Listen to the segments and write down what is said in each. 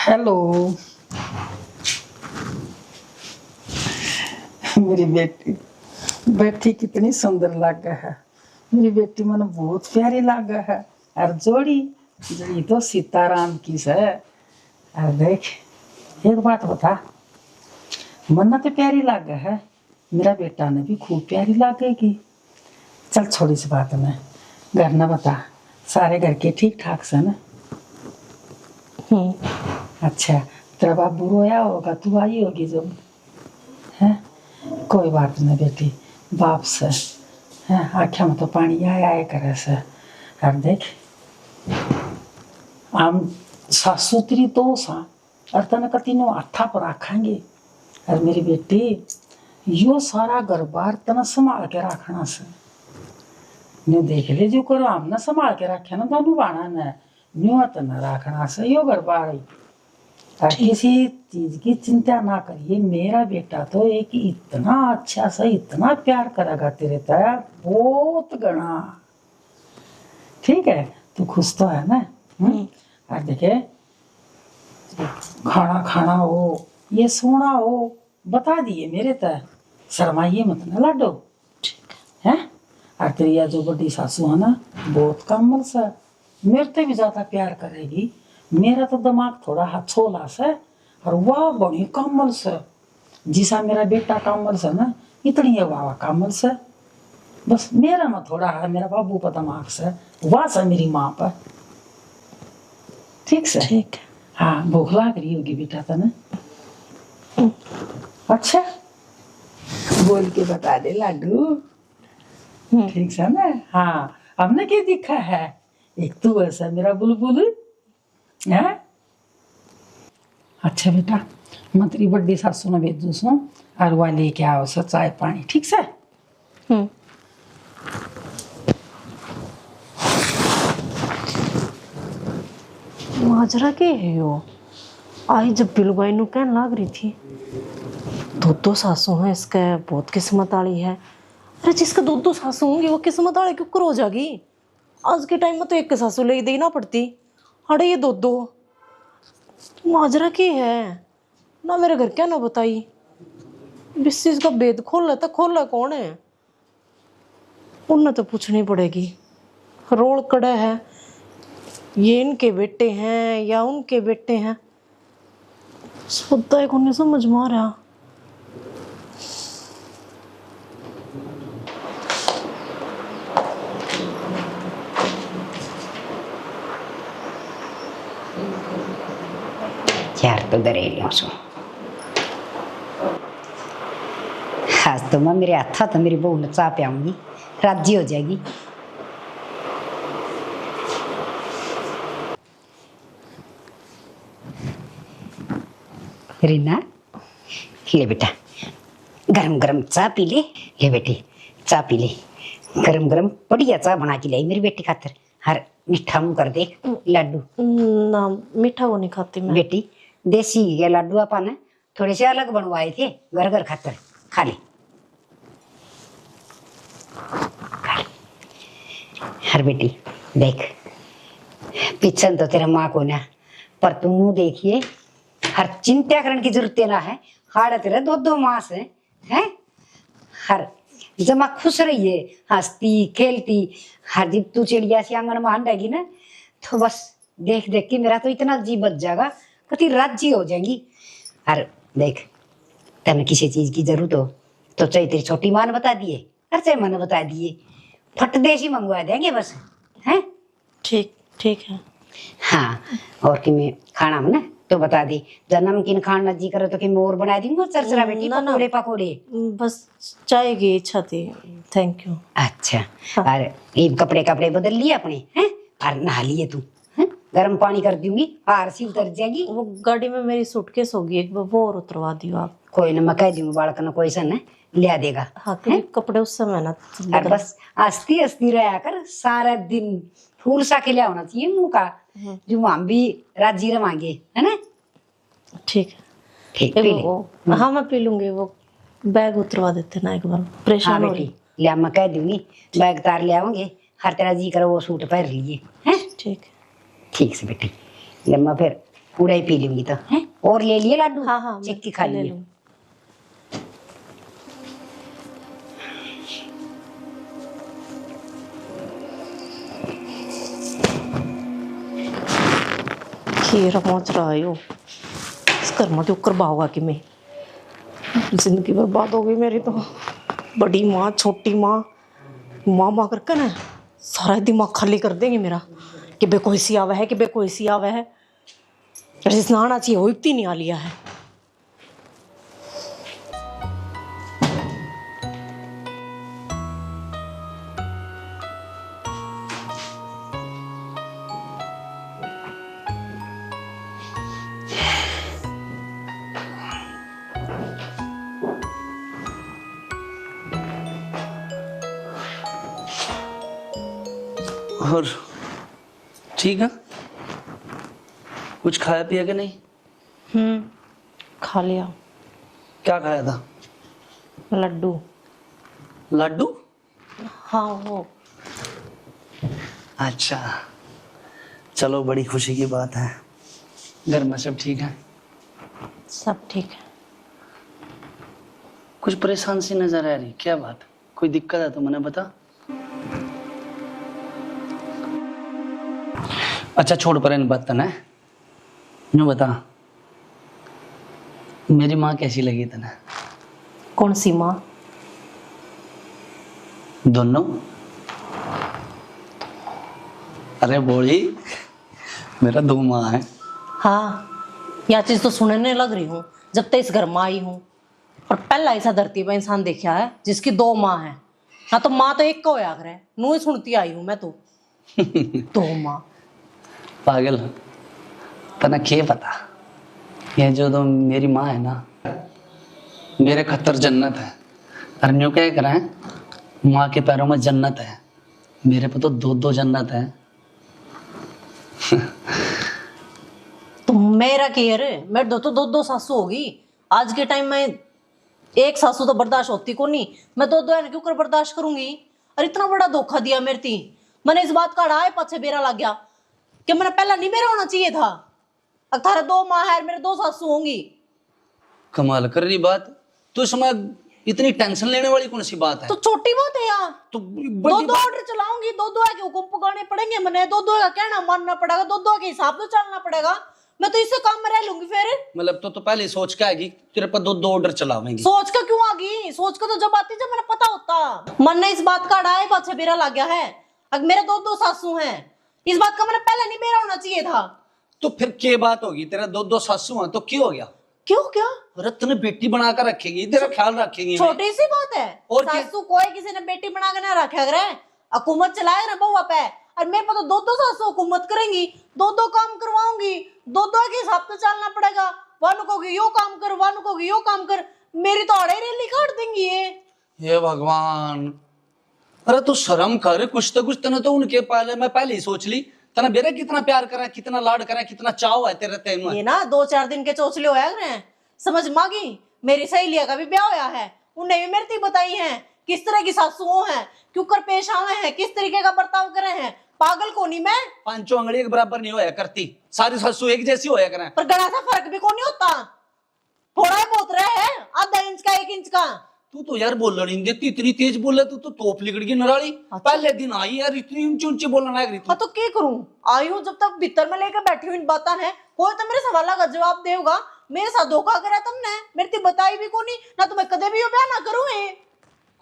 Hello मेरी बेटी बेटी कितनी सुंदर लग है। मेरी बेटी मन बहुत प्यारी लग है। और जोड़ी जोड़ी तो सीताराम की है। और देख एक बात बता, मन तो प्यारी लग है, मेरा बेटा ने भी खूब प्यारी लगेगी। चल छोड़ी सी बात में, घर ना बता, सारे घर के ठीक ठाक से ना? अच्छा, तेरा बाबू रोया होगा, तू आई होगी जब, है? कोई बात नहीं बेटी, बाप से है आख्या में तो पानी आया करे से। और देख हम सासू तेरी तो सा और तने कति नो हाथा पर रखेंगे। और मेरी बेटी यो सारा घर बार तना संभाल के रखना से। न्यू देख ले जो करो हमने संभाल के रखे ना दोनों बाणा ने, न्यू तना रखना से यो घर बार। और किसी चीज की चिंता ना करिए, मेरा बेटा तो एक इतना अच्छा सा इतना प्यार करेगा तेरे तक, बहुत गणा। ठीक है, तू खुश तो है ना? और देखे खाना खाना हो ये सोना हो बता दिए मेरे तक, शर्माइए मत ना लाडो, है? और तेरी यह जो बड़ी सासू है ना, बहुत कमल सा, मेरे से भी ज्यादा प्यार करेगी। मेरा तो दिमाग थोड़ा हथोला से और वह बड़ी कमल से। जिसा मेरा बेटा कमल से ना, इतनी है वाह कमल से। बस मेरा में थोड़ा है मेरा बाबू पर दिमाग से, वह से मेरी माँ पर। ठीक से? ठीक है। हाँ, भूख लग रही होगी बेटा तो ना? अच्छा बोल के बता दे लाडू। ठीक है ना? हाँ, हमने क्या दिखा है, एक तू ऐसा मेरा बुलबुल है। अच्छा बेटा, मैं तेरी बड़ी सासू ने भेजू सो और वह लेके आओ सो चाय पानी, ठीक से? माजरा के है यो? आई जब बिलुगाई नु कहने लाग रही थी दो सासू हैं इसके, बहुत किस्मत वाली है। अरे जिसके दो सासू होंगी वो किस्मत वाली क्यों कर हो जाएगी? आज के टाइम में तो एक सासू ले देना पड़ती, अरे ये दो माजरा की है ना। मेरे घर क्या ना बताई, इस चीज का भेद खोला कौन है? उन्हें तो पूछनी पड़ेगी। रोल कड़ा है, ये इनके बेटे हैं या उनके बेटे हैं, सोता है कौन समझ में आ रहा। यार तो दरेलियों सो आज तो मैं मेरे हाथा तो मेरी बहू ने चाह पियाऊंगी, राजी हो जाएगी। रीना ले बेटा, गरम गरम चाह पी ले। ले बेटी चाह पी ले, गरम गरम बढ़िया चाह बना के लाई मेरी बेटी खातर। हर मीठा मुँह कर दे लड्डू। ना मीठा वो नहीं खाती मैं बेटी, देसी ये लड्डू अपन ने थोड़े से अलग बनवाए थे घर घर खातर, खा ले। हर बेटी देख, पीछे तो तेरा माँ को ना, पर तू मुँह देखिए, हर चिंता करने की जरूरत ना है। हाड़ तेरा दो मास है। हर जमा खुश रहिए, हंसती खेलती। हर जब तू चिड़िया सी आंगन में अंडेगी ना, तो बस देख देख के मेरा तो इतना जी बच जाएगा, कति राजी हो जाएंगी। हर देख, तेने किसी चीज की जरूरत हो तो चाहे तेरी छोटी माँ ने बता दिए और चाहे मैंने बता दिए, फट देशी मंगवा देंगे बस, है? ठीक ठीक है। हाँ, और कि मैं खाना में ना तो बता दी, जब नमकीन खाना जी करे तो कि मैं और बना दूंगा चरचरा बेटी, पकोड़े पकोड़े। बस चाय की इच्छा थी, थैंक यू। अच्छा और ये कपड़े बदल लिए अपने हैं और नहा लिए तू, गर्म पानी कर दूंगी, हार सी उतर जाएगी। वो गाड़ी में मेरी सूटकेस होगी एक, वो और उतरवा दियो आप। कोई ना, मैं कह दूंगी बालक ना कोई सन लिया देगा। हाँ, क्योंकि कपड़े उस समय ना और बस हंसती हंसती रहा कर सारा दिन, फूल सा खिला होना चाहिए मुंह का, जो हम भी राजी रवांगे, है ना? ठीक है। ठीक पी ले। हाँ मैं पी लूंगी, वो बैग उतरवा देते ना एक बार, परेशान हो रही। लिया, मैं कह दूंगी बैग तार ले आओगे, हर तेरा जी करो वो सूट पहन लिए, हैं? ठीक ठीक से बेटी। लम्मा फिर पूरा ही पी लूंगी तो है। और ले लिए लड्डू? हाँ हाँ चिक्की खा ले लिए। लूँ। खीर पहुंच रहा है यो इस कर्मा के ऊपर भागा कि मैं जिंदगी बर्बाद हो गई मेरी तो। बड़ी माँ छोटी माँ माँ माँ करके ना सारा दिमाग खाली कर देंगे मेरा कि बे कोई सी आवा है कि बे कोई सी आवा है। जिस आना चाहिए वो इतनी नहीं आ लिया है। और ठीक है, कुछ खाया पिया कि नहीं? खा लिया। क्या खाया था? लड्डू। लड्डू? हाँ वो। अच्छा, चलो बड़ी खुशी की बात है। घर में सब ठीक है? सब ठीक है। कुछ परेशान सी नजर आ रही, क्या बात? कोई दिक्कत है तो मैंने बता। अच्छा छोड़ पर इन बात है, यूं बता, मेरी माँ कैसी लगी तने? कौन सी माँ? दोनों? अरे बोली, मेरा दो माँ है। हाँ यह चीज तो सुनने लग रही हूँ जब तक इस घर में आई हूँ। और पहला ऐसा धरती पर इंसान देखा है जिसकी दो माँ है। हाँ तो माँ तो एक को होया करे, नू ही सुनती आई हूँ मैं तो। दो माँ। पागल, तना क्या पता, ये जो तो मेरी माँ है ना, मेरे खतर जन्नत है। और यूं क्या करें, माँ के पैरों में जन्नत है, मेरे पे तो दो दो जन्नत है। तो मेरा केयर मेरे दो तो दो दो सासू होगी। आज के टाइम में एक सासू तो बर्दाश्त होती को नहीं, मैं दो दो है क्यों कर बर्दाश्त करूंगी। और इतना बड़ा धोखा दिया मेरे थी। मैंने इस बात का अड़ाए पाछे बेरा लग गया कि मैंने पहला नहीं मेरा होना चाहिए था। अठारह दो माँ है मेरे दो सासू होंगी। कमाल कर रही बात, तो इसमें इतनी टेंशन लेने वाली कौन सी बात है? तो छोटी बात है यार। तो दो दो ऑर्डर चलाऊंगी, दो दो के हुक्म पुगाने पड़ेंगे, मैंने दो दो का कहना मानना पड़ेगा, दो दो के हिसाब से चलना पड़ेगा। मैं तो इससे काम में रह लूंगी फिर। मतलब तो पहले सोच के आएगी तेरे पर दो दो ऑर्डर चलावेंगी? सोच का क्यों आ गई? सोच का तो जब आती जब मैंने पता होता। मन ने इस बात का अड़ाए पाछे बेरा लग गया है। अब मेरे दो दो सासू हैं, इस बात का मैंने पहले नहीं बेरा होना चाहिए था। तो फिर क्या बात होगी, तेरा दो दो सासू हैं तो क्यों हो गया? क्यों क्या? अरे तूने बेटी बनाकर रखेगी, तेरा ख्याल रखेगी। छोटी सी बात है। और क्या? सासू कोई किसी ने बेटी बना के ना रखा करे, हुकूमत चलाए ना बहुआ पे। और मेरे पर तो दो दो सासू हुकूमत करेंगी, दो दो काम करवाऊंगी, दो दो के हिसाब से चलना पड़ेगा। वन कहोगी यो काम कर, वन कहोगी यो काम कर, मेरी तो अड़े रेली काट देंगी ये भगवान, अरे तू शर्म कर, कुछ तो कुछ तने तो उनके पहले मैं पहले ही सोच ली। तना बेरा कितना प्यार करा, कितना लाड करा, कितना चाव है तेरे तेन। ये ना दो चार दिन के चौचले होया करे। समझ मागी मेरी सहेलिया का भी ब्याह होया है, उन्हें भी मेरे थी बताई है किस तरह की सासुओं हैं, क्यों कर पेश आवे हैं, किस तरीके का बर्ताव करे हैं। पागल को नहीं मैं। पांचों अंगड़ी के बराबर नहीं होया करती, सारी सासू एक जैसी होया करें। पर गड़ा सा फर्क भी को नहीं होता, थोड़ा ही बहुत रहा है, आधा इंच का एक इंच का। तू तो यार बोल नहीं देती, इतनी तेज बोले तू तो तोप लिगड़ गई नराली। अच्छा। पहले दिन आई यार इतनी ऊंची ऊंची बोलना लग रही हाँ तो क्या करूं, आई हूँ जब तक भीतर में लेकर बैठी हुई बात है, कोई तो मेरे सवाल का जवाब देगा। मेरे साथ धोखा करा तुमने, मेरी थी बताई भी को नहीं ना, तो मैं कदे भी यो ब्याह ना करूं।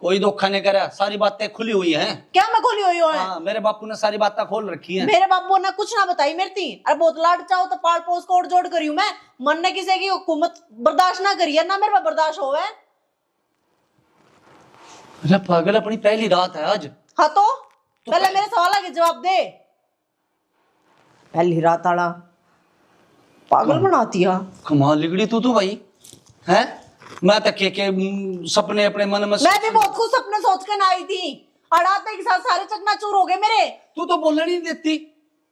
कोई धोखा नहीं करा, सारी बातें खुली हुई हैं। क्या मैं खोली हुई हूँ? हाँ, मेरे बापू ने सारी बातें खोल रखी हैं। मेरे बापू ने कुछ ना बताई मेरी थी। अरे बहुत लाड चाहो तो पाल पोस को जोड़ करी हूं मैं। मन ने किसी की हुकूमत बर्दाश्त ना करी है ना मेरे पे बर्दाश्त होवे। अरे पागल, अपनी पहली रात है आज। हाँ तो पहले मेरे सवाल के जवाब दे। पहली रात आला पागल बनाती है। कमाल लिगड़ी तू तो भाई है। मैं तो के सपने अपने मन में। मैं भी बहुत कुछ सपने सोच के ना आई थी, अड़ाते के साथ सारे चकनाचूर हो गए मेरे। तू तो बोलने नहीं देती,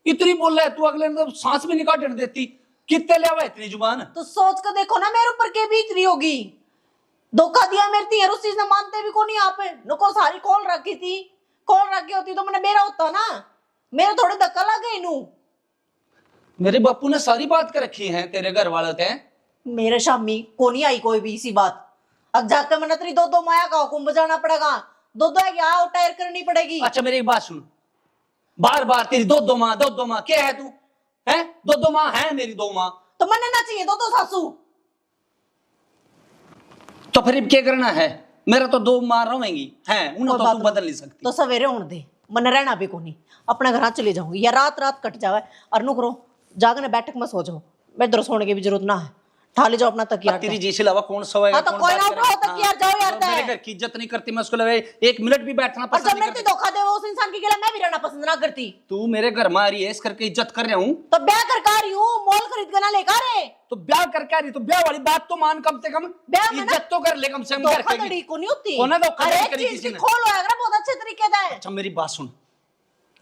इतनी बोल रहा है तू, अगले ने तो सांस भी नहीं काटने देती। कितने ले आवा इतनी जुबान? तो सोच कर देखो ना मेरे ऊपर के बीत रही होगी। धोखा दिया मेरी थी, उस चीज ने मानते भी को नहीं आप। नको सारी खोल रखी थी, खोल रखी होती तो मैंने मेरा होता ना, मेरे थोड़े धक्का लग गए नू। मेरे बापू ने सारी बात कर रखी है तेरे घर वाले थे। मेरे शामी को नहीं आई कोई भी इसी बात। अब जाकर मैंने तेरी दो माया का हुक्म बजाना पड़ेगा। दो है क्या टायर करनी पड़ेगी। अच्छा मेरी एक बात सुन, बार बार तेरी दो माँ क्या है तू? है दो माँ है मेरी, 2 माँ तो मनना चाहिए दो सासू। तो फिर अब क्या करना है? मेरा तो 2 माँ रहेंगी हैं, उन्हें तो तू बदल नहीं सकती। तो सवेरे होने दे, मन रहना भी कोनी, अपना घर चले जाऊंगी या रात कट जावे और नु करो जागने बैठक में सो जाओ। मैं इधर सोने की भी जरूरत ना है, ठा ले जाओ अपना तकिया। तेरी जी से अलावा कौन सोएगा? तो कोई ना उठाओ तकिया, जाओ यार। मेरे घर की इज्जत नहीं करती, मैं उसको लगे 1 मिनट भी बैठना और पसंद जब नहीं मेरे करती। धोखा दे उस इंसान की गला मैं भी रहना पसंद ना करती। तू मेरे घर में आ रही है इस करके इज्जत कर रहा हूँ, तो ब्याह कर रही हूँ, मॉल खरीद कर ना लेकर रे। तो ब्याह करके आ रही तो ब्याह वाली बात तो मान, कम से कम ब्याह में ना इज्जत तो कर ले कम से कम। घर धोखाधड़ी को नहीं होती। को ना धोखाधड़ी हर एक करी चीज किसी की ने। खोल होएगा बहुत अच्छे तरीके से। अच्छा मेरी बात सुन,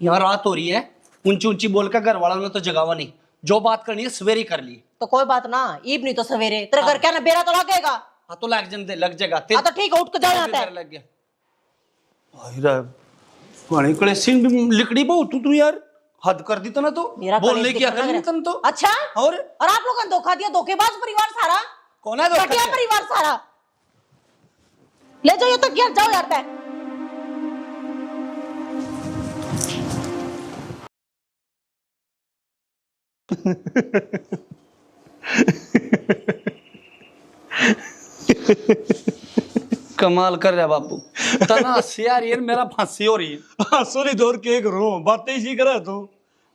यहाँ रात हो रही है, ऊंची ऊंची बोलकर घर वालों ने तो जगावा नहीं, जो बात करनी है सवेरे कर ली। तो कोई बात ना, ईब नहीं तो सवेरे तेरे घर क्या ना बेरा तो लगेगा। हाँ तो लग जाएगा। हाँ तो ठीक है, उठ के जाओ यहाँ से। लग गया भाई रे, पानी कले सीन भी लिकड़ी बहुत तू यार, हद कर दी तो ना। तो मेरा बोलने कलेश की दिखने अकल लग नहीं रहा है। तन तो। अच्छा और आप लोगों ने धोखा दिया, धोखेबाज परिवार सारा। कौन है धोखा घटिया दिया? परिवार सारा। ले जाओ ये तक यार, जाओ यार तय। कमाल कर रहा बापू, तना हंसी आ रही है, मेरा फांसी हो रही है। हाँ सोनी दौर के करूं बातें इसी करे तू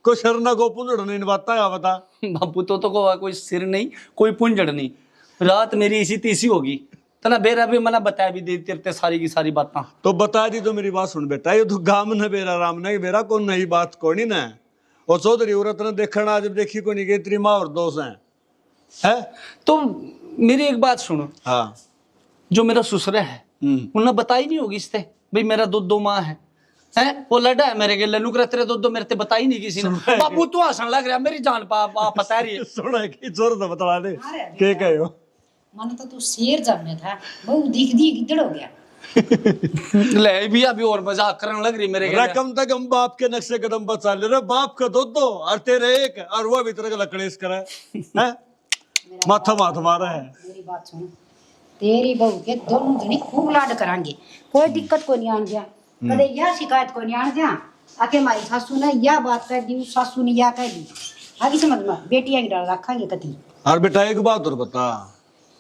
को शरना को पुंजड़ नहीं बाता है बता। बापू तो कोई सिर नहीं, कोई पुंजड़ नहीं, रात मेरी इसी तीसी होगी। तना बेरा भी मना बताया भी दे तेरे सारी की सारी बातें। तो बता दी तो मेरी बात सुन बेटा, ये तो गाम न बेरा राम ने बेरा कौन नहीं बात कोनी ना। और चौधरी औरत ने देखना जब देखी को नहीं गई तेरी माँ और दोस्त है? तो मेरी एक बात सुनो, हाँ जो मेरा ससुर है उन्हें बताई नहीं होगी इससे भाई मेरा 2 माँ है, वो लड़ा है मेरे के लल्लू कर तेरे 2 मेरे ते बताई नहीं किसी ने। बापू तू हंसन लग रहा, मेरी जान पा पता रही है। सुना की जोर तो बता दे के कहे हो। मन तो तू शेर जमने था, बहुत दिख गिद्दड़ हो गया। ले भी अभी और मजाक करने लग रही मेरे के। रकम तक हम बाप के नक्शे कदम पर चल रहे, बाप का 2 और तेरे 1 और वो भी तेरे का लकड़ेस करा है माथा माथ मारा है। मेरी बात सुन, तेरी बहू के दोनों जनी खूब लाड करांगे, कोई दिक्कत को नहीं आन दिया, कदे यह शिकायत को नहीं आन दिया आके हमारी सासू ने यह बात कह दी, सासू ने यह कह दी, आगे समझ में बेटियां की डाल रखेंगे कति। और बेटा एक बात और बता,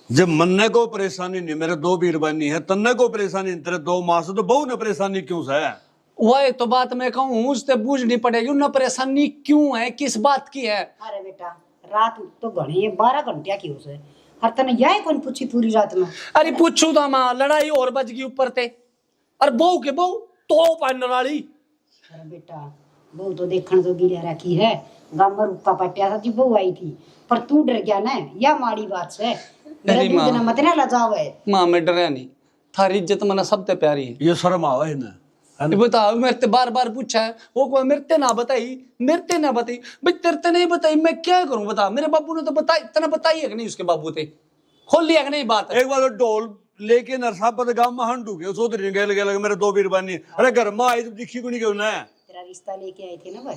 जब मन्ने को परेशानी नहीं, मेरे 2 बीरबानी है, तन्ने को परेशानी नहीं, तेरे 2 माँ से, तो बहू ने परेशानी क्यों से है? वही तो बात मैं कहूँ, उससे पूछनी पड़ेगी उन्हें परेशानी क्यों है, किस बात की है। अरे बेटा रात तो घने 12 घंटे की हो से, हर तने यह कौन पूछी पूरी रात में। अरे पूछू तो माँ, लड़ाई और बज गई ऊपर ते, और बहू के बहू तो पान वाली। अरे बेटा बहू तो देखने तो गिरा रखी है, गांव में रुक्का पट्टिया था जी बहू आई थी, पर तू डर गया ना, यह माड़ी बात से मेरा अरे दूध माँ। ना मत ना लजावे। माँ मैं डरा नहीं, थारी इज्जत मना सबसे प्यारी है। ये शर्म आवा है ना, है ना? बता मेरे ते बार पूछा है, वो कोई मेरे ते ना बताई भाई, तेरे ते नहीं बताई मैं क्या करूं बता। मेरे बाबू ने तो बताई, इतना बताई है कि नहीं उसके बाबू ते, खोल लिया कि नहीं बात। एक बार ढोल लेके नरसा पर गांव में हंडू के चौधरी गेल गेल मेरे 2 बीरबानी, अरे घर में आई तो दिखी को नहीं क्यों ना। तेरा रिश्ता लेके आए थे ना भाई,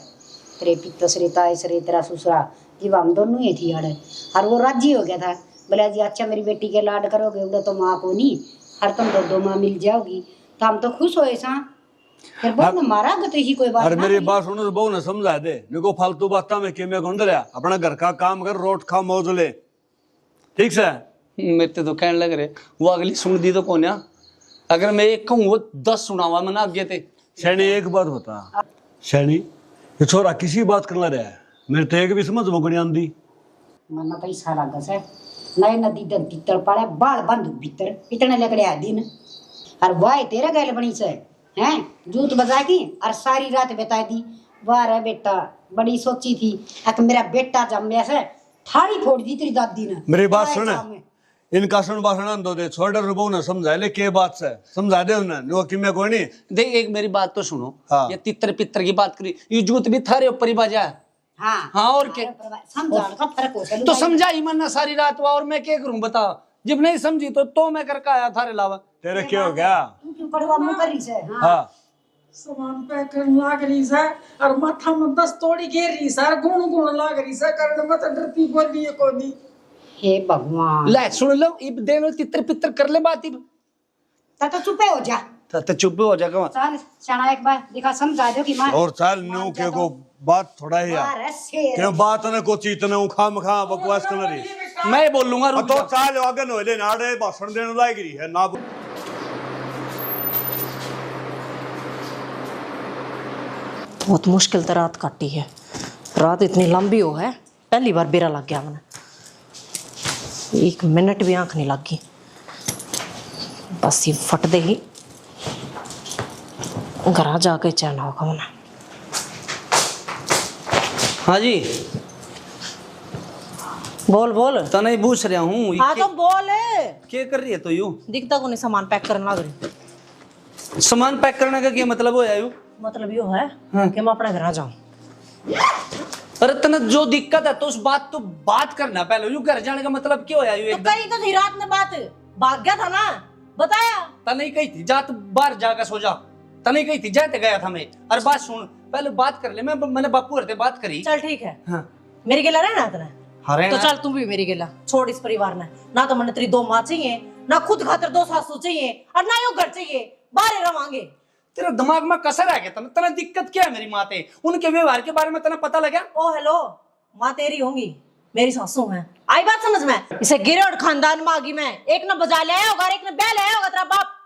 तेरे पित्त सरे ताए सरे तेरा ससुरा जीव हम दोनों ही थी अड़े, और वो राजी हो गया था, बोला जी अच्छा मेरी बेटी के लाड करोगे उधर तो माँ को नहीं, हर तुम 2 माँ मिल जाओगी, तो हम तो खुश होए सा। फिर बहू ने मारा तो ही कोई बात अरे ना मेरी हुई। बात सुनो, बहू ने समझा दे, देखो फालतू बात में कि मैं कौन रहा, अपना घर का काम कर, रोट खा मौज ले, ठीक से। मेरे ते तो कहने लग रहे, वो अगली सुन दी तो कौन है, अगर मैं एक कहूँ वो 10 सुनावा मना आगे थे। शैनी एक बात बता, शैनी ये छोरा किसी बात करना रहा है, मेरे तो एक भी समझ मुकनी आंदी। मना तो इसा लगा से नए नदी दन भीतर पड़े बाल बंद भीतर इतने लगड़े आ दिन, और वाह तेरे गैल बनी से हैं जूत बजा की और सारी रात बता दी। वाह रे बेटा बड़ी सोची थी, अक मेरा बेटा जम्मे से थाली फोड़ दी तेरी दादी ने। मेरी बात वाह सुन, सामने। इनका सुन बासण दो दे, छोड़ बहू ने समझा ले के बात से, समझा दे उन्हें नो कि मैं कोई नहीं। देख एक मेरी बात तो सुनो, हाँ। ये तितर पितर की बात करी, ये जूत भी थारे ऊपर ही बजा है। हाँ हाँ और क्या, समझाने का फर्क होता है। तो समझाई मन्ना सारी रात हुआ, और मैं क्या करूं बता, जब नहीं समझी तो मैं करके आया थारे लावा। तेरे क्या हो गया? तू क्यों पड़वा मुंह करी से? हाँ हाँ सामान पैक करने लाग रही है और माथा में दस तोड़ी घेर रही है, गुण गुण लाग रही है करने में, तो डरती बोली है कोनी। हे भगवान, ले सुन लो, इब देनो तितर पितर कर ले बात इब। तो चुपे हो जा। तो चुप हो जाएगा। चल शाना एक बार दिखा समझा दो कि मां और चल नो के को बात थोड़ा है यार, अरे शेर के बात न को चीत न खाम खा बकवास कर रही। मैं बोलूंगा रुक तो जा। चाल आगे न होले नाड़े भाषण देने लायक रही है ना। बहुत मुश्किल से रात काटी है। रात इतनी लंबी हो है, पहली बार बेरा लग गया मैंने। 1 मिनट भी आंख नहीं लगी, बस ये फट दे ही घर जाके चैन होगा मैंने। हाँ जी, बोल बोल। तो नहीं पूछ रहा हूँ। हाँ तो बोल। क्या कर रही है तो यू? दिखता को नहीं सामान पैक करने लग रही। सामान पैक करने का क्या मतलब हो यू? मतलब यो है कि मैं अपने घर जाऊं। अरे तना जो दिक्कत है तो उस बात तो बात करना पहले। यू घर जाने का मतलब क्या होया? यू तो करी तो थी रात में बात, भाग गया था ना, बताया। तने कही थी जा, तू बाहर जाकर सो जा। तने कही थी जाते गया था मैं। अरे बात सुन, पहले बात कर ले। मैंने बापू हरते बात करी। चल ठीक है, हाँ मेरी गिला रहना तने। हरे तो चल तुम भी मेरी गिला छोड़ इस परिवार ने। ना तो मैंने तेरी 2 माँ चाहिए, ना खुद खातर 2 सासू चाहिए, और ना यो घर चाहिए। बाहर रवांगे। तेरा दिमाग में कसर आ गया। तना दिक्कत क्या है मेरी माते? उनके व्यवहार के बारे में तना पता लगा? ओ हेलो, माँ तेरी होंगी, मेरी सासू है। आई बात समझ में? इसे गिरे और खानदान में आगी मैं। एक ने बजा ले आया होगा, एक ने बह ले आया होगा तेरा बाप।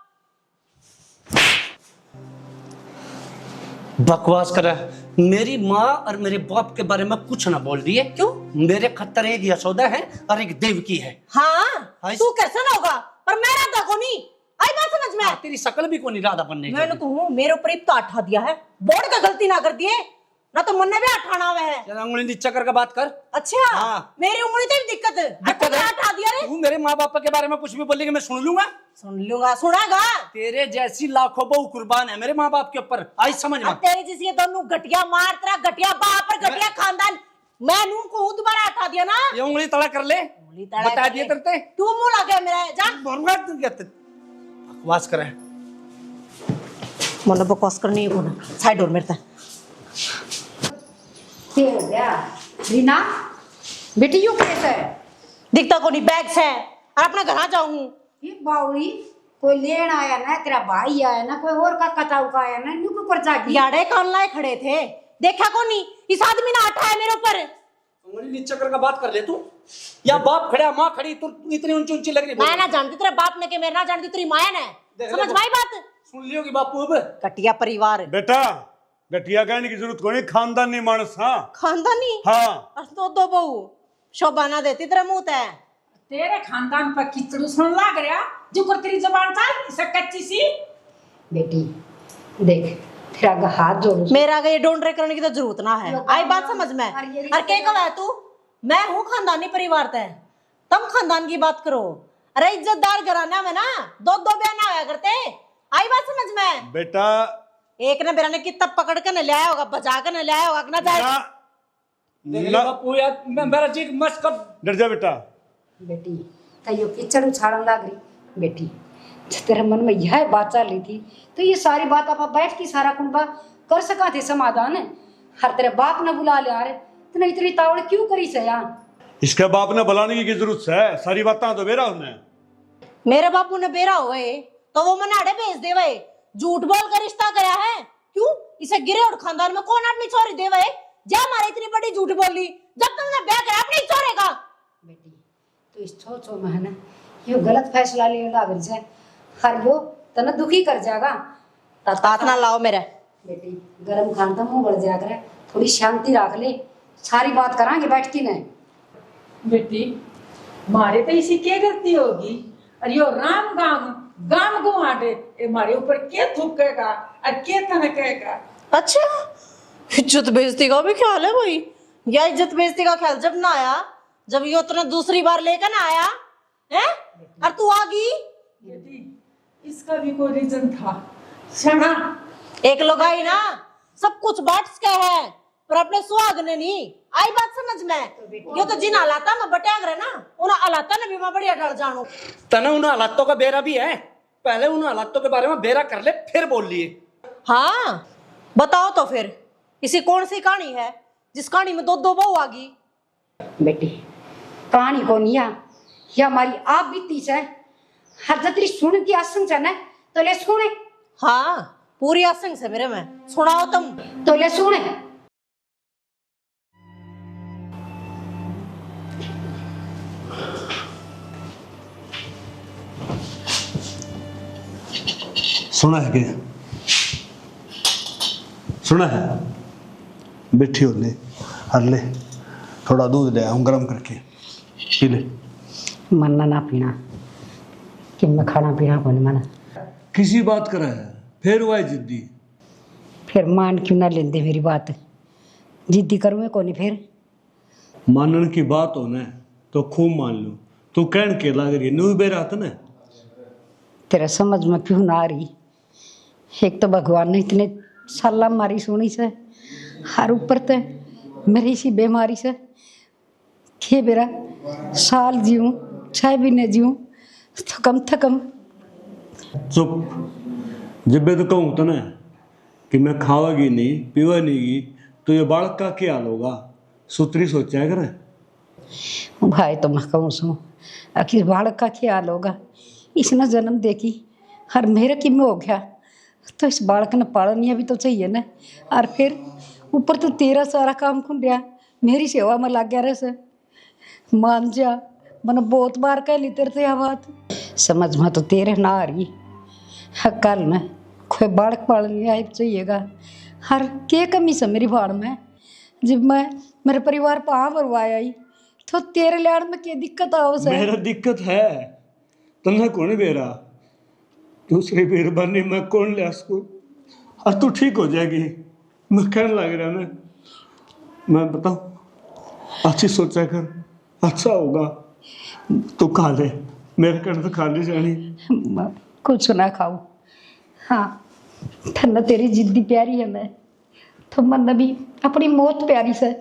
बकवास कर रहा है। मेरी माँ और मेरे बाप के बारे में कुछ ना बोल दिए। क्यों? मेरे खत्तर एक यशोदा है और एक देवकी है। हाँ तू कैसा ना होगा, पर मैं राधा को नहीं। आई बात समझ में? तेरी शकल भी को नहीं राधा बनने की। मैंने कहूँ मेरे ऊपर एक तो आठा दिया है, बोर्ड का गलती ना कर दिए ना, तो मन ने भी आठाना हुआ है। जरा उंगली नीचा करके बात कर। अच्छा हाँ। मेरी उंगली तो दिक्कत है, दिक्कत है? आठा दिया रे। तू मेरे माँ बाप के बारे में कुछ भी बोलेगी मैं सुन लूंगा। सुन लूंगा, सुनागा। तेरे जैसी लाखों बहू कुर्बान है मेरे माँ बाप के ऊपर। आई समझ में? तेरे जैसी दोनों घटिया मार, तेरा घटिया बाप और घटिया खानदान। मैं नू को दोबारा आठा दिया ना। ये उंगली तड़ा कर ले, बता दिए करते। तू मुंह लगे मेरा जा। बकवास करे। मन बकवास करनी है कौन? साइड और मेरे तक क्या हो गया रीना? बेटी यू कैसे है? दिखता को नहीं, बैग से और अपना घर जाऊं। ये बाउरी कोई लेन आया ना, तेरा भाई आया ना, कोई और का कताऊ का आया ना, न्यू के ऊपर जागी यारे कौन लाए खड़े थे, देखा को नहीं? इस आदमी ने आठा है मेरे ऊपर। उंगली नीचा करके बात कर ले तू। या बाप खड़ा माँ खड़ी, तू इतनी ऊंची ऊंची लग रही। मैं ना जानती तेरा बाप ने, के मेरे ना जानती तेरी माया ने। समझ में आई बात? सुन लियोगी बापू अब। कटिया परिवार। बेटा घटिया कहने की जरूरत कोई नहीं, खानदानी मानस। हाँ खानदानी। हाँ और दो बहू शोभा ना देती तेरा मुंह है। तेरे खानदान पर किचड़ू सुन लाग रहा, जो कर तेरी जबान चल इसे कच्ची सी। बेटी देख, तेरा हाथ जोड़ू। मेरा ये डोंडरे करने की तो जरूरत ना है। आई बात समझ में? और के कब है तू? मैं हूँ खानदानी परिवार ते, तुम खानदान की बात करो। अरे इज्जतदार घराना में ना 2 बयान आया करते। आई बात समझ में? बेटा एक ने बेरा ने कितना पकड़ के न ले आया होगा, बचा के न ले आया होगा ना जाए। देख ले बापू यार, मैं मेरा जी मस्त कर। डर जा बेटा। बेटी तैयो कीचड़ उछाड़न लाग रही। बेटी तेरे मन में यह बात चल रही थी तो ये सारी बात आप बैठ की सारा कुंबा कर सका थे समाधान। हर तेरे बाप ने बुला लिया रे, तूने इतनी तावड़ क्यों करी से यार? इसके बाप ने बुलाने की जरूरत है, सारी बातें तो बेरा उसने। मेरे बापू ने बेरा हुए तो वो मनाड़े भेज दे वही, झूठ बोल कर रिश्ता कराया है। क्यों? इसे गिरे और खानदान में कौन अपनी छोरी दे वही? जा हमारे इतनी बड़ी झूठ बोली, जब तुमने ब्याह करा अपनी छोरे का। बेटी तो इस छो में है ना यो गलत फैसला ले लाग रही है, हर यो तना दुखी कर जाएगा। तात ना लाओ मेरे। बेटी गरम खान तो मुंह बढ़ जाया करे, थोड़ी शांति रख ले, सारी बात करांगे बैठ के न। बेटी मारे तो इसी क्या गलती होगी? और यो राम गाम गाम गुआडे ये मारे ऊपर के थूकेगा और के तना कहेगा। अच्छा इज्जत बेइज्जती का भी ख्याल है भाई? या इज्जत बेइज्जती का ख्याल जब ना आया, जब ये उतना दूसरी बार लेकर ना आया है और तू आ गई। बेटी इसका भी कोई रीजन था शना। एक लोग आई ना सब कुछ बांट के है पर अपने सुहाग ने नहीं। आई बात समझ में? यो तो जिन हालात में बटाग रहे ना, उन हालात ने भी मैं बढ़िया डर जानू। तना उन हालातों का बेरा भी है, पहले उन हालातों के बारे में बेरा कर ले फिर बोल लिए। हाँ बताओ तो फिर, इसी कौन सी कहानी है जिस कहानी में दो दो बहू आ गई? बेटी कहानी को नहीं ये हमारी आप बीती से हर जतरी सुन की आसन से ना तो ले सुने। हाँ पूरी आसन से मेरे में सुनाओ तुम। तो ले सुने। सुना है क्या? सुना है? बैठी हो ले, हर ले, थोड़ा दूध ले आऊं गर्म करके पी ले। मरना ना पीना कि मैं खाना पीना कौन मना। किसी बात कर है फिर हुआ है जिद्दी। फिर मान क्यों ना लेंदे मेरी बात, जिद्दी करूँ कौन फिर। मानने की बात हो ना तो खूब मान लो। तू कहन के लाग रही न्यू बेरा था ना। तेरा समझ में क्यों ना आ रही। एक तो भगवान ने इतने साला मारी सोनी से, हर ऊपर ते मेरी इसी बीमारी से के बेरा साल जीऊं 6 महीने जीऊं तो कम से कम। चुप। जब मैं तो कहूँ तो ना कि मैं खावागी नहीं पीवा नहीं तो ये बालक का क्या हाल होगा, सूत्री सोचा करे। भाई तो मैं कहूँ सो आखिर बालक का क्या हाल होगा। इसने जन्म देखी हर मेरे की में हो गया तो इस बालक ने पालनिया भी तो चाहिए ना। और फिर ऊपर तो तेरा सारा काम खुल गया, मेरी सेवा में लग गया रहे से। मान जा मैंने बहुत बार कह ली तेरे से यह बात, समझ में तो तेरे ना आ रही। कल में कोई बालक पालनिया चाहिएगा हर के कमी से मेरी भाड़ में। जब मैं मेरे परिवार पा मरवाया आई तो तेरे लाड़ में क्या दिक्कत आओ से। मेरा दिक्कत है तन्ने कौन बेरा, दूसरी मेहरबानी मैं कौन ले उसको। और तू ठीक हो जाएगी मैं कहने लग रहा ना। मैं बताऊं अच्छी सोचा कर, अच्छा होगा। तू खा ले, मेरे कहने तो खा ले जानी। मैं कुछ ना खाऊं। हाँ ठंडा तेरी जिद्दी प्यारी है मैं तो मन भी अपनी मौत प्यारी से।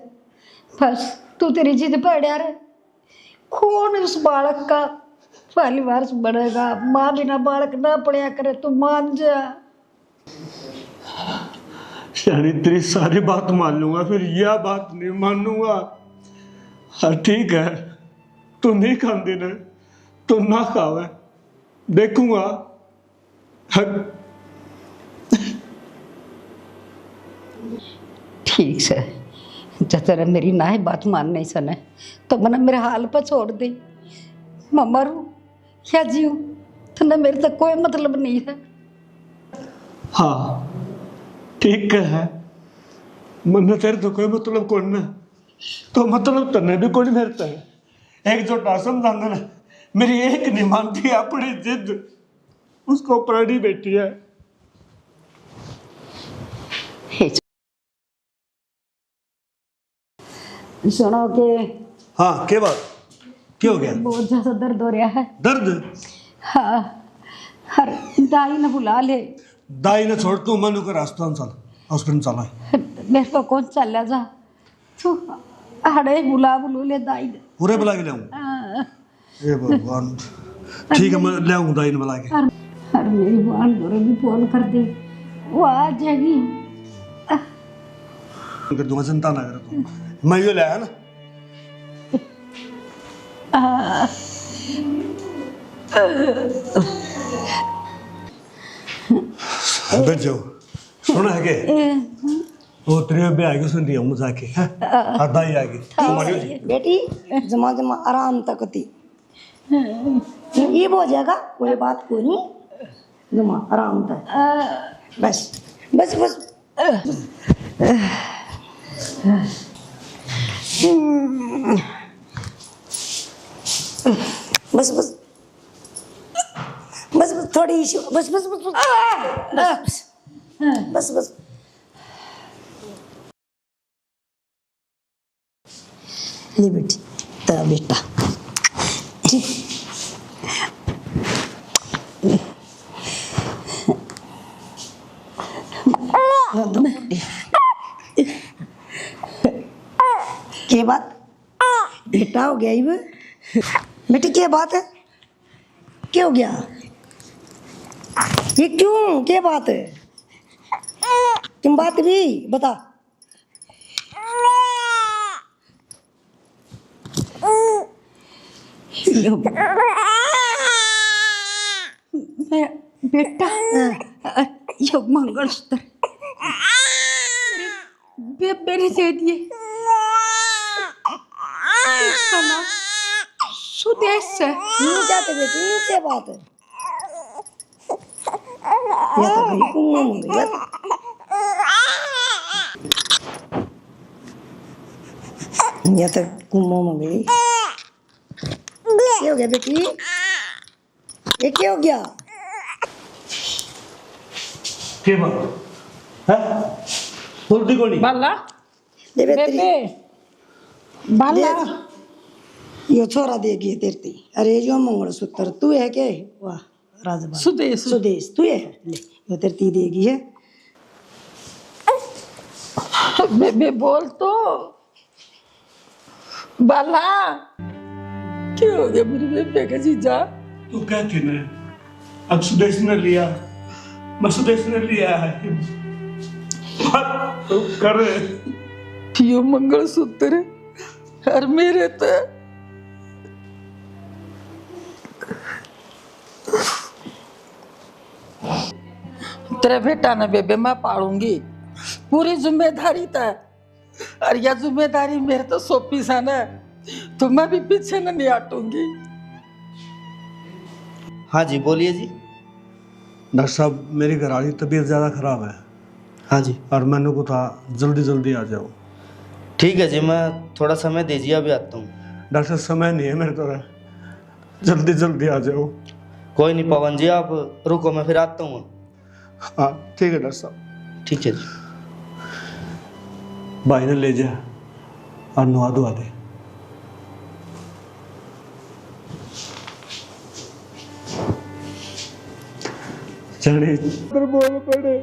बस तू तेरी जिद पड़ा रहे। कौन उस बालक का परिवार बढ़ेगा। माँ बिना बालक ना पड़या करे तो मान जा। यानी तेरी सारी बात मान लूंगा फिर यह बात नहीं मानूंगा। हाँ ठीक है, तू नहीं खाती ना तो ना खावे, देखूंगा। हाँ। ठीक से जब तेरा मेरी ना ही बात मान नहीं सने तो मैंने मेरे हाल पर छोड़ दी। मैं मरूं या जीऊं तो ना मेरे तक कोई मतलब नहीं है। हाँ ठीक है, मन तेरे तो कोई मतलब कौन ना तो मतलब तन्ने भी कोई मेरे तक। एक जो टासम दांदा ना मेरी एक नहीं मानती अपनी जिद, उसको प्राणी बैठी है। सुनो के हाँ क्या बात, क्या हो गया? बहुत ज्यादा दर्द हो रहा है। दर्द? हाँ हर दाई ने बुला ले। दाई ने छोड़ तू मनु का रास्ता चल, हॉस्पिटल चला। मेरे को कौन चला जा तू अड़े बुला बुलू ले दाई ने। पूरे बुला के लाऊं? ये भगवान। ठीक है मैं ले आऊँ दाई ने बुला के। हर मेरी बहन दोरे भी फोन कर दी, वो आ जाएगी। कर दूंगा, चिंता ना कर तू, मैं ये ले आया ना। बैठ जाओ। सुना है के वो तेरे पे आगे सुन रही हूँ मुझे आके दाई आगे तुम्हारी बेटी जमा जमा आराम तक थी ये हो जाएगा, कोई बात को नहीं। जमा आराम तक बस बस बस। बस बस बस बस थोड़ी इशू बस बस बस बस बस बस। ले बेटी ता बेटा के बात बेटा हो गया ये बेटी क्या बात है, क्या हो गया ये क्यों क्या बात है? तुम बात भी बता। मैं बेटा यो मंगलसूत्र बेबे ने दे दिए। उसका नाम सुदेश है। नीचे तो बेटी नीचे बात है। या तो भाई कुम्मा मंगल या तो कुम्मा मंगल। क्या हो गया बेटी? ये क्या हो गया? के बात है? बोलती कोनी बाला दे बेटी बेबे बाला यो छोरा देगी तेरती। अरे जो मंगलसूत्र तू है के? वाह राजबा सुदेश सुदेश तू है। ले यो तेरती देगी है। बेबे बोल तो बाला क्या हो गया मेरे बेबे का जीजा? तू कहती ना अब सुदेश ने लिया, मैं सुदेश ने लिया है। बात तो कर यो मंगलसूत्र और मेरे तो तेरे बेटा ना बेबे मैं पालूंगी, पूरी जिम्मेदारी था। और यह जिम्मेदारी मेरे तो सौंपी सा ना, तो मैं भी पीछे न नहीं हटूंगी। हाँ जी बोलिए जी। डॉक्टर साहब मेरी घरवाली तबीयत ज़्यादा ख़राब है। हाँ जी और मैंने को था जल्दी जल्दी आ जाओ। ठीक है जी, मैं थोड़ा समय दीजिए, अभी आता हूँ। डॉक्टर साहब समय नहीं है मेरे तरह, जल्दी जल्दी आ जाओ। कोई नहीं पवन जी, आप रुको, मैं फिर आता हूँ। हाँ ठीक है डॉक्टर साहब। ठीक है जी। भाई ने ले जा और नुआ धुआ दे। चढ़े पर बोल पड़े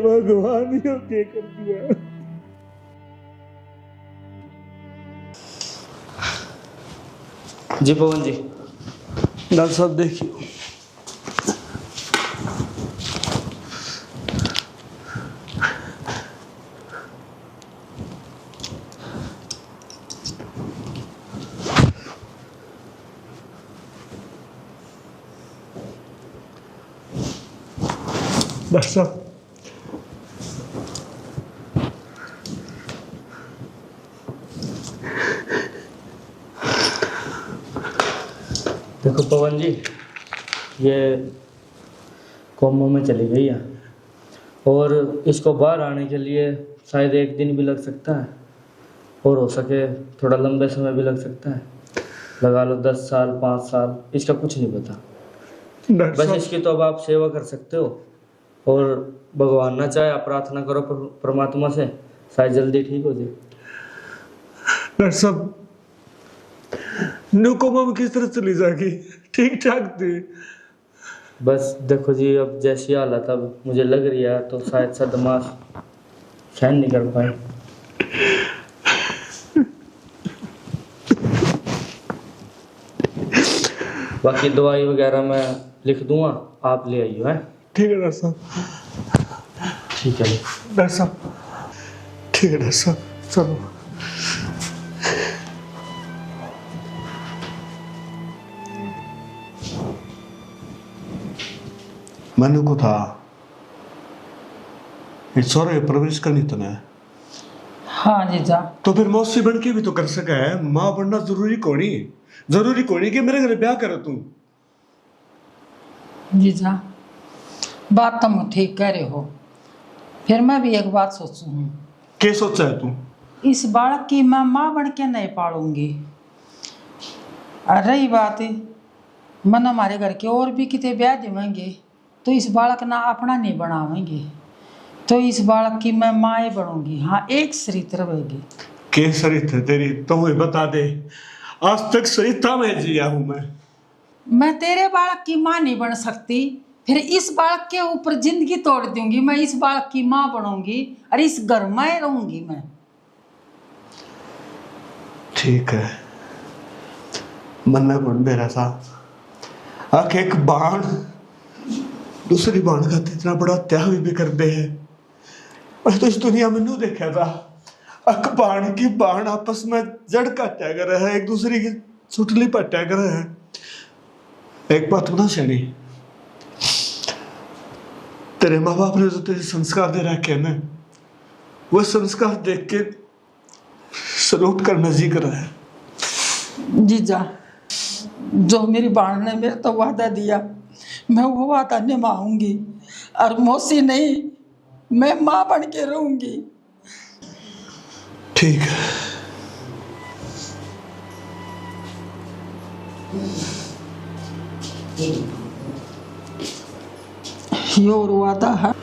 भगवान यो के कर दिया। जी पवन जी। डॉक्टर साहब देखिए डॉक्टर साहब देखो पवन जी, ये कोमा में चली गई है और इसको बाहर आने के लिए शायद 1 दिन भी लग सकता है, और हो सके थोड़ा लंबे समय भी लग सकता है। लगा लो 10 साल 5 साल, इसका कुछ नहीं पता। डॉक्टर बस साहब इसकी तो अब आप सेवा कर सकते हो, और भगवान ना चाहे आप प्रार्थना करो परमात्मा से, शायद जल्दी ठीक हो जाए। डॉक्टर साहब नुकोमा में किस तरह चली जाएगी? ठीक ठाक थी। बस देखो जी, अब जैसी हालत अब मुझे लग रही है तो शायद सा दिमाग सहन नहीं कर पाए। बाकी दवाई वगैरह मैं लिख दूंगा, आप ले आइयो। है ठीक है डॉक्टर साहब। ठीक है डॉक्टर साहब ठीक है डॉक्टर साहब, चलो। मैंने को था ईश्वर प्रवेश करनी तो है। हाँ जीजा तो फिर मौसी बन के भी तो कर सका है। माँ बनना जरूरी कोनी, जरूरी कोनी कि मेरे घर ब्याह करो तुम। जीजा बात तुम ठीक कह रहे हो। फिर मैं भी एक बात सोचू हूँ, क्या सोचा है तू? इस बालक की मैं माँ बन के नहीं पालूंगी। और रही बात मन हमारे घर के और भी कितने ब्याह देवेंगे तो इस बालक ना अपना नहीं बनावेंगे, तो इस बालक की मैं माँ बनूंगी। हाँ एक सरित रहेगी। के सरित है तेरी? तुम्हें बता दे, आज तक सरिता में जिया हूं मैं तेरे बालक की माँ नहीं बन सकती, फिर इस बालक के ऊपर जिंदगी तोड़ दूंगी। मैं इस बालक की माँ बनूंगी और इस घर में रहूंगी मैं। ठीक है, मन में गुण मेरा सा आख एक बाण दूसरी बाण का इतना बड़ा त्याग भी कर दे है। मैं तो इस दुनिया में नहीं देखा था अक बाण की बाण आपस में जड़ काटा कर रहे हैं, एक दूसरे की सुटली पट्टा कर रहे हैं। एक बात बता शनि, तेरे माँ बाप ने जो तेरे संस्कार दे रखे हैं ना, वह संस्कार देख के सलूट करना जी कर रहा है। जीजा, जो मेरी बाण ने मेरे तो वादा दिया, मैं वो वादा निभाऊंगी, और मौसी नहीं, मैं माँ बन के रहूंगी। ठीक है। ये और वादा है।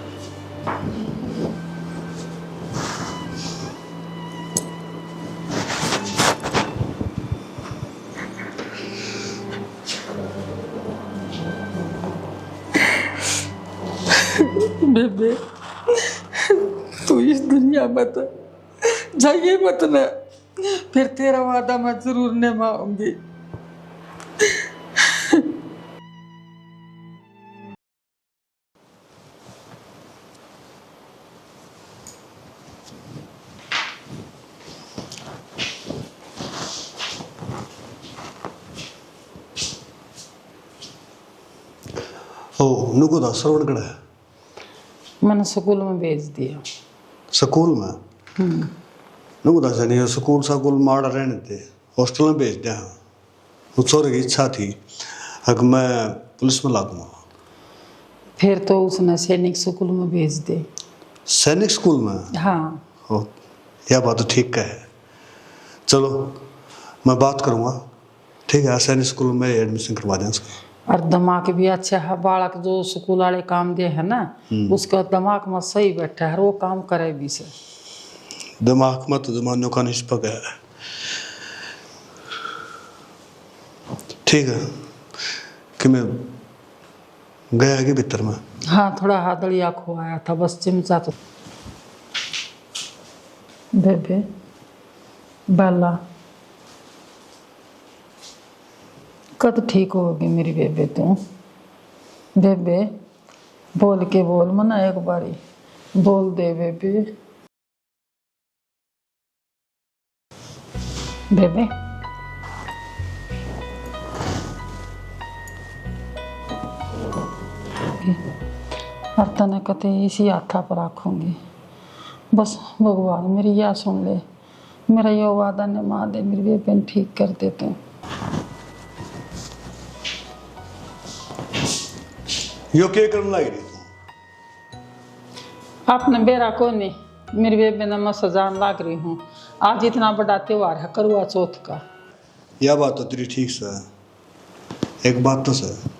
बेबे, तू इस दुनिया में तो जाइए मत ना, फिर तेरा वादा मैं जरूर निभाऊंगी। ओ नुको दा श्रवण कड़ा है, मैंने स्कूल में भेज दिया। स्कूल में नुको दा जानी स्कूल माड़ रहने थे, हॉस्टल में भेज दिया। उस छोरे की इच्छा थी अगर मैं पुलिस में ला दूंगा। फिर तो उसने सैनिक स्कूल में भेज दे। सैनिक स्कूल में? हाँ। ओ, यह बात तो ठीक है। चलो मैं बात करूँगा, ठीक है, सैनिक स्कूल में एडमिशन करवा दें उसका। और दिमाग भी अच्छा है, बालक जो स्कूल वाले काम दे है ना, उसका दिमाग में सही बैठा है, वो काम करे भी से। दिमाग में तो जमानों का निष्पक है। ठीक है कि मैं गया कि भीतर में? हाँ, थोड़ा हादड़िया खुआया था, बस चिमचा तो। बेबे, बाला, कद ठीक होगी मेरी बेबे तू? बेबे, बोल के बोल मना, एक बारी बोल दे बेबे। बेबे, हर तना कते इसी हाथा पर रखूंगी। बस भगवान मेरी या सुन ले, मेरा यो वादा ने माँ दे, मेरी बेबे ठीक कर दे तू। यो क्या करने लग रही तू? आपने बेरा को नहीं, मेरी बेबे ने मैं सजान लाग रही हूँ। आज इतना बड़ा त्योहार है करवा चौथ का। यह बात तो तेरी ठीक से है। एक बात तो सर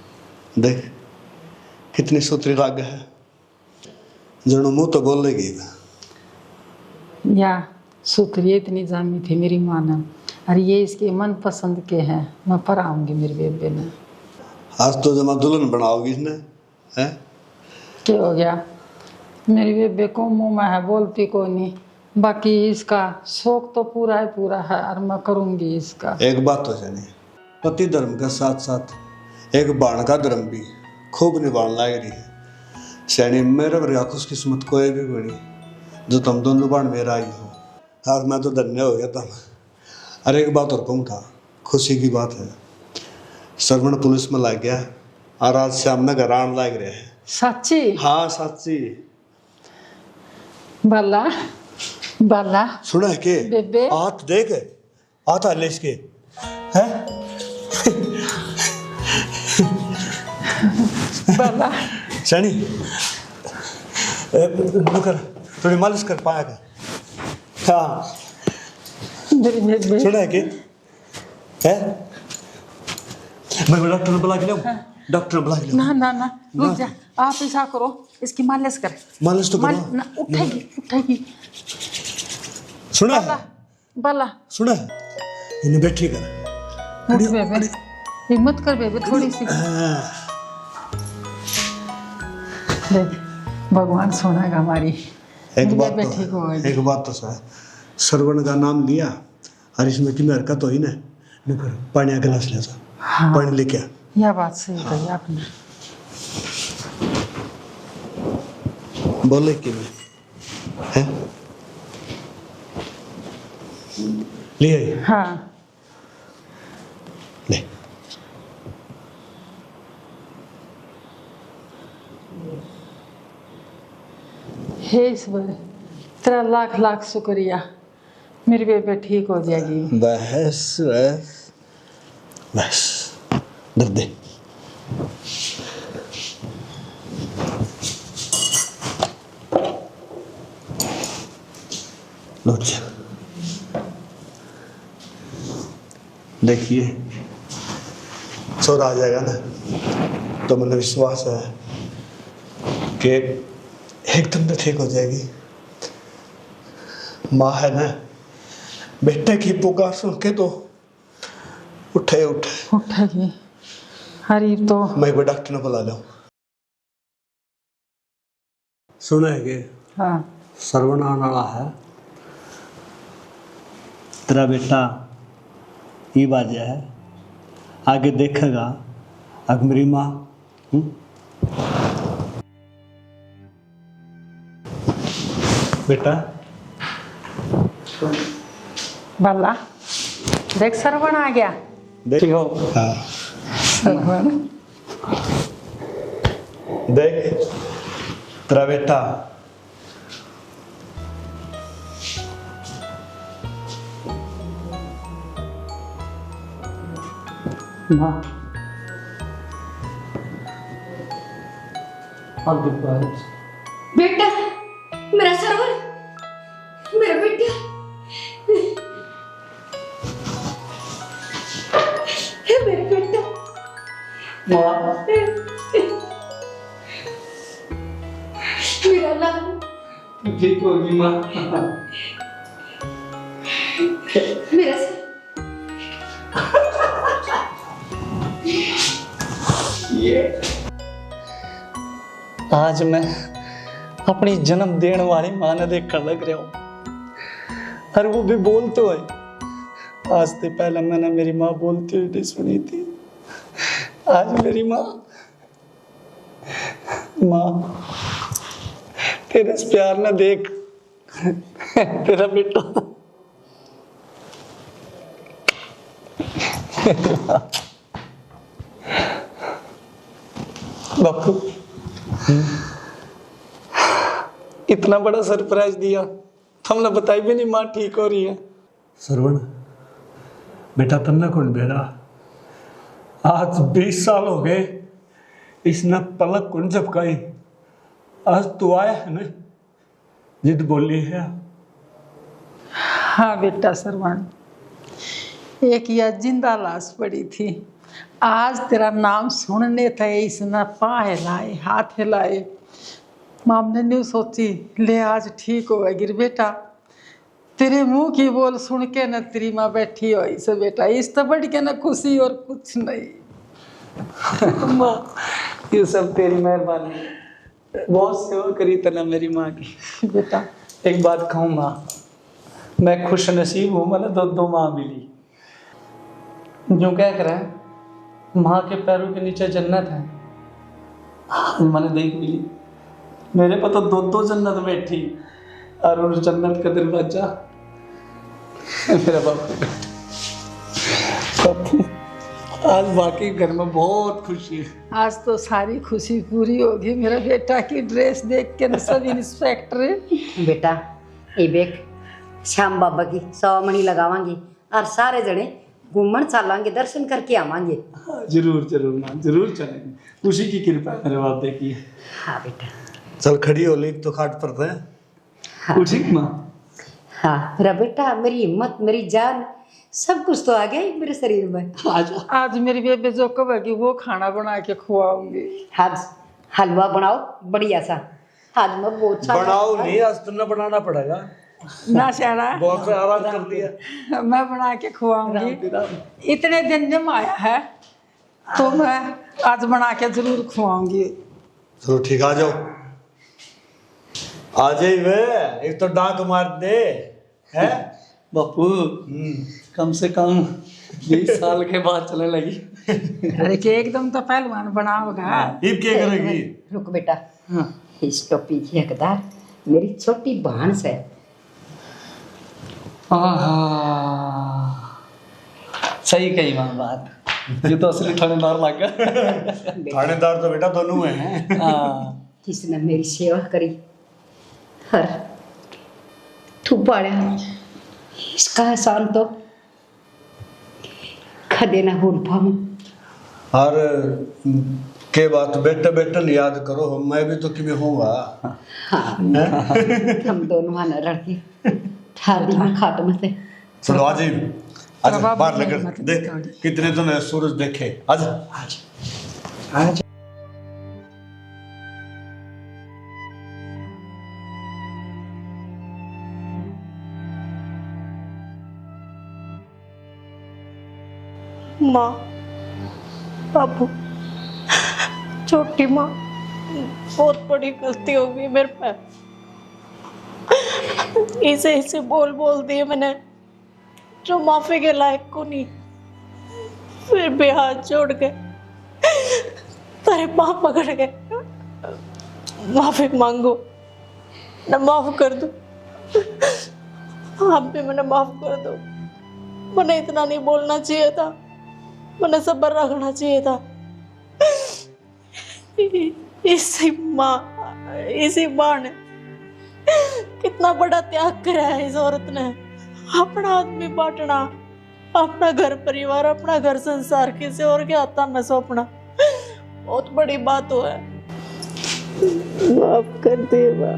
देख, कितनी सूत्री लाग है, जनो मुँह तो बोल लेगी। या सूत्री इतनी जामी थी मेरी माँ ने, और ये इसके मन पसंद के हैं, मैं पर आऊँगी मेरी बेबे ने। आज तो जमा दुल्हन बनाओगी इसने, हैं? क्या हो गया? मेरी बेबे को मुँह में है, बोलती को नहीं, बाकी इसका शौक तो पूरा है, और मैं करूँगी इसका। एक बात तो जानी, पति धर्म के साथ साथ एक बाण का धर्म भी खूब निभाने लग रही है। सैनी मेरे पर खुशकिस्मत कोई भी बनी जो तुम दोनों बाण मेरा आई हो। आज मैं तो धन्य हो गया तुम। अरे एक बात और कहूँ था, खुशी की बात है, श्रवण पुलिस में लग गया और आज शाम में घर आने लग रहे हैं। सच्ची? हाँ सच्ची। बाला, बाला सुना है के बेबे, हाथ देख, हाथ हाले इसके हैं। बाला सैनी कर, थोड़ी मालिश कर पाएगा? हाँ मेरी बेबे। सुना है कि है? मैं डॉक्टर बुला के लाऊं? डॉक्टर बुला के लाऊं? ना ना ना, रुक जा, आप ऐसा करो, इसकी मालिश कर। मालिश तो करो ना, उठेगी उठेगी। सुना है? बाला सुना है? इन्हें बैठी कर। उठ बेबे, हिम्मत कर बेबे थोड़ी सी। देख, भगवान सुनेगा हमारी। एक बात तो सर, श्रवण का नाम लिया और इसमें की हरकत हुई ना, पानी गिलास ले जा। हाँ, पानी लेके आ। यह बात सही कही आपने। बोले कि मैं है लिए हाँ ले हे ईश्वर, तेरा लाख लाख शुक्रिया, मेरी बेबे ठीक हो जाएगी। बस बस बस दर दे लौट जा। देखिए छोरा आ जाएगा ना तो मुझे विश्वास है कि एकदम तो ठीक हो जाएगी। माँ है ना, बेटे की पुकार सुन के तो उठे उठे उठेगी। हरी तो मैं कोई डॉक्टर ने बुला लो। सुना है कि हाँ श्रवण आने वाला है, तेरा बेटा ये बाजा है, आगे देखेगा। अब मेरी माँ बेटा बाला देख, सरवण आ गया। देखो हाँ सरवण देख तेरा बेटा माँ और बेटा, मेरा सरवर, मेरा बेटा, मेरा बेटा, माँ मेरा लाल, ठीक होगी माँ। मेरा सर, आज मैं अपनी जन्म देने वाली माँ ने देखकर लग रहा हूँ, और वो भी बोलते हुए। आज से पहले मैंने मेरी माँ बोलती हुई नहीं सुनी थी। आज मेरी माँ तेरे इस प्यार ने देख तेरा बेटा बापू इतना बड़ा सरप्राइज दिया, हमने बताई भी नहीं माँ ठीक हो रही है। श्रवण बेटा तन्ना कौन बेरा, आज 20 साल हो गए इसने पलक कौन झपकाई। आज तू आया है ना, जिद बोली है। हाँ बेटा सरवण, एक यह जिंदा लाश पड़ी थी, आज तेरा नाम सुनने थे इसने पाँव हिलाए, हाथ हिलाए। माम ने न्यू सोची ले आज ठीक होगी बेटा। तेरे मुंह की बोल सुन के न तेरी माँ बैठी हो इसे बेटा, इस तो बढ़ के न खुशी और कुछ नहीं। माँ ये सब तेरी मेहरबानी, बहुत सेवा करी तना मेरी माँ की। बेटा एक बात कहूँ माँ, मैं खुश नसीब हूँ, मैंने दो माँ मिली। जो क्या करें, माँ के पैरों के नीचे जन्नत है, मैंने देख मिली। मेरे पर तो दो जन्नत बैठी, और उस जन्नत का दरवाजा मेरा बापू। आज बाकी घर में बहुत खुशी है। आज तो सारी खुशी पूरी होगी। मेरा बेटा की ड्रेस देख के न सब इंस्पेक्टर बेटा ये देख, श्याम बाबा की 100 मणि लगावांगी और सारे जने घूमन चलांगे, दर्शन करके आवांगे। जरूर जरूर माँ, जरूर चलेंगे। उसी की कृपा है मेरे बाप देखिए। हाँ बेटा, चल खड़ी हो ली तो खाट पर रहे। हाँ ठीक माँ। हाँ मेरा बेटा, मेरी हिम्मत, मेरी जान, सब कुछ तो आ गया ही मेरे शरीर में। आज मेरी बेबे जो कहेगी वो खाना बना के खुआऊंगी। आज हलवा बनाओ बढ़िया सा, आज मैं बहुत सा बनाओ नहीं, आज तुमने बनाना पड़ेगा। ना शहरा बहुत से आराम कर दिया। मैं बना के खुआऊंगी। इतने दिन जब आया है तो मैं आज बना के जरूर खुआऊंगी। चलो ठीक, आ जाओ। आ जाइए वे, एक तो डांक मार दे है बापू। कम से कम 20 साल के बाद चलने लगी। अरे कि एकदम तो पहलवान बनाओगा। ईब क्या करेगी? रुक बेटा, हाँ। इस टोपी की हकदार मेरी छोटी बहन से। सही कही माँ बात। ये तो असली थानेदार लग गया। थानेदार तो बेटा दोनों हैं। जिसने मेरी सेवा करी हर तू पाड़ा, इसका एहसान तो कदे ना भूल पाऊं। और के बात बेटा बेटा याद करो, मैं भी तो किमें होऊंगा। हाँ हम दोनों आना लड़के ठार दी में खाट में थे। चलो आज ही आज बाहर लेकर देख कितने तो ने सूरज देखे। आज आज आज माँ, बाबू, छोटी माँ, बहुत बड़ी गलती हो गई मेरे पे। इसे इसे बोल बोल दिए मैंने जो माफी के लायक को नहीं। फिर भी हाथ जोड़ के तेरे पाँव पकड़ के माफी मांगो, न माफ कर दो। आप भी मैंने माफ कर दो। मैंने इतना नहीं बोलना चाहिए था, मैंने सब्र रखना चाहिए था। इसी माँ ने कितना बड़ा त्याग करा है इस औरत ने। अपना आदमी बांटना, अपना घर परिवार, अपना घर संसार किसी और के हाथ में सौंपना बहुत बड़ी बात हो है। माफ कर दे माँ,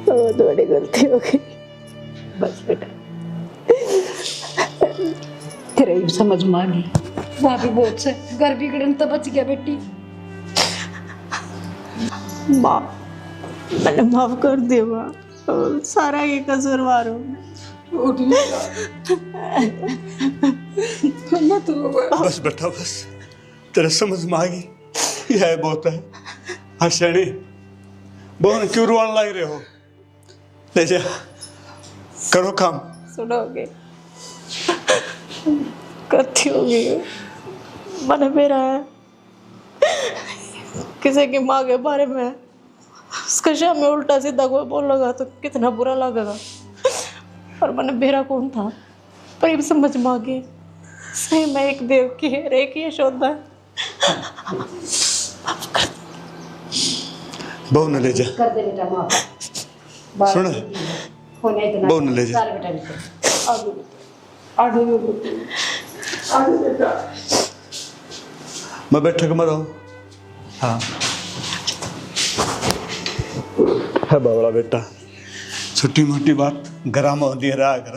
बहुत बड़ी गलती हो गई। बस बेटा तेरे ही समझ में आ गई। वहां भी बहुत से घर बिगड़न तो बच गया बेटी। माँ मैंने माफ कर दिया माँ, सारा ये कसूरवार हूँ। बस बेटा बस, तेरे समझ में आ गई। यह बहुत है। हाँ शैनी बहुत क्यों रोने लग रहे हो? ले जा करो काम। सुनोगे कथी होगी मैंने मेरा है किसी की माँ के बारे में उसका शाम में उल्टा सीधा कोई बोल लगा तो कितना बुरा लगेगा। और मैंने बेरा कौन था पर ये समझ में आ गई। सही में एक देव की है, एक ही यशोदा है। बहु न ले जा। कर दे बेटा माफ। सुन होने इतना बहु न ले जा। सारे बेटा मैं बैठक में रहूं। हाँ है बावड़ा बेटा, छोटी मोटी बात गरम होती है रहा कर।